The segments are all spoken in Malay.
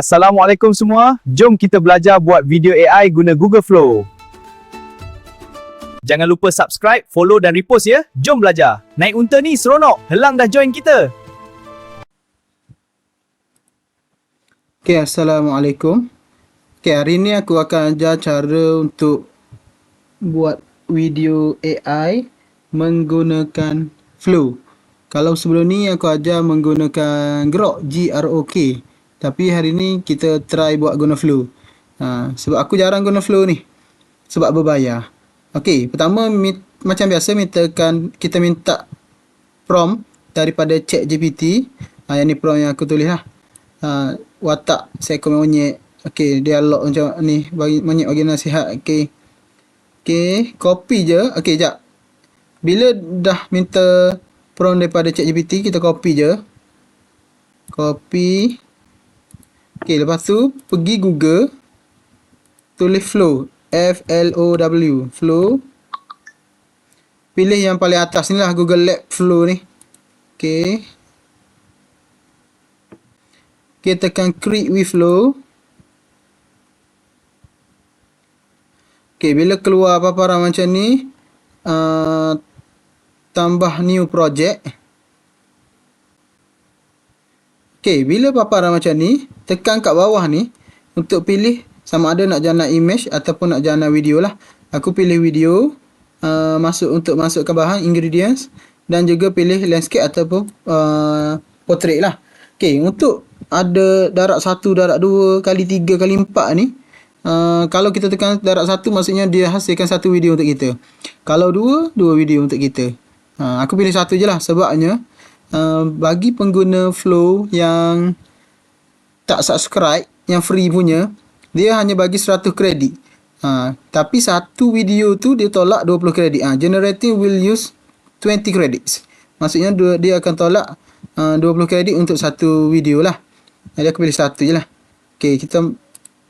Assalamualaikum semua, jom kita belajar buat video AI guna Google Flow. Jangan lupa subscribe, follow dan repost ya. Jom belajar. Naik unta ni seronok, Helang dah join kita. Okay, Assalamualaikum. Okay, hari ni aku akan ajar cara untuk buat video AI menggunakan Flow. Kalau sebelum ni aku ajar menggunakan Grok, G-R-O-K. Tapi hari ni kita try buat guna Flow. Sebab aku jarang guna Flow ni, sebab berbayar. Okey, pertama macam biasa kita minta prompt daripada ChatGPT. Yang ni prompt yang aku tulis lah. Watak seekor monyet. Okey, dialog macam ni, bagi monyet bagi nasihat. Okey. Okey, copy je. Okey, jap. Bila dah minta prompt daripada ChatGPT, kita copy je. Copy. Okey, lepas tu pergi Google, tulis Flow, F-L-O-W, Flow. Pilih yang paling atas ni lah, Google Lab Flow ni. Okey. Okey, tekan create with Flow. Okey, bila keluar paparan macam ni, tambah new project. Okey, bila paparan macam ni, tekan kat bawah ni untuk pilih sama ada nak jana image ataupun nak jana video lah. Aku pilih video, masukkan bahan ingredients dan juga pilih landscape ataupun portrait lah. Okey, untuk ada darab 1, darab 2, kali 3, kali 4 ni, kalau kita tekan darab 1 maksudnya dia hasilkan satu video untuk kita. Kalau 2 video untuk kita. Aku pilih satu je lah sebabnya bagi pengguna Flow yang tak subscribe, yang free punya, dia hanya bagi 100 kredit. Tapi satu video tu dia tolak 20 kredit. Generating will use 20 credits. Maksudnya dia akan tolak 20 kredit untuk satu video lah. Jadi aku pilih satu je lah. Okay, kita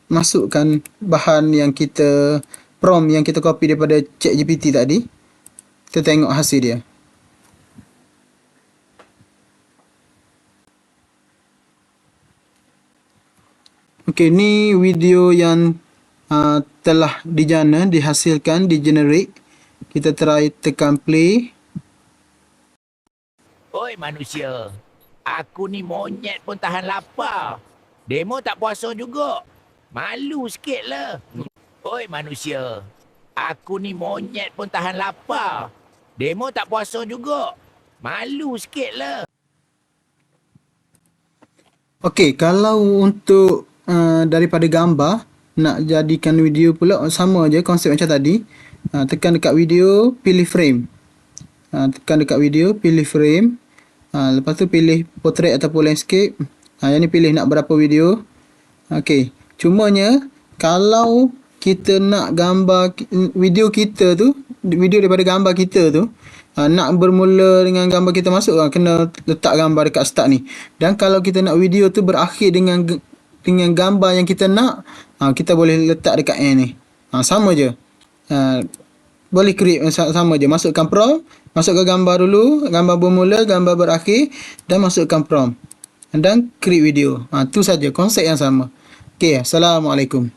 masukkan bahan yang kita prompt yang kita copy daripada ChatGPT tadi. Kita tengok hasil dia. Okey, ni video yang telah dijana, dihasilkan, digenerate. Kita try tekan play. Oi manusia, aku ni monyet pun tahan lapar. Demo tak puasa juga. Malu sikit lah. Oi manusia, aku ni monyet pun tahan lapar. Demo tak puasa juga. Malu sikit lah. Okey, kalau untuk daripada gambar nak jadikan video pula sama je konsep macam tadi. Tekan dekat video, pilih frame. Tekan dekat video, pilih frame. Lepas tu pilih portrait ataupun landscape. Yang ni pilih nak berapa video. Okey, cumanya kalau kita nak gambar video kita tu, video daripada gambar kita tu, nak bermula dengan gambar kita masuk, kena letak gambar dekat start ni. Dan kalau kita nak video tu berakhir dengan gambar yang kita nak, kita boleh letak dekat end ni. Sama je. Boleh create sama je. Masukkan prompt, masukkan gambar dulu, gambar bermula, gambar berakhir, dan masukkan prompt. Dan create video. Tu saja, konsep yang sama. Okey, Assalamualaikum.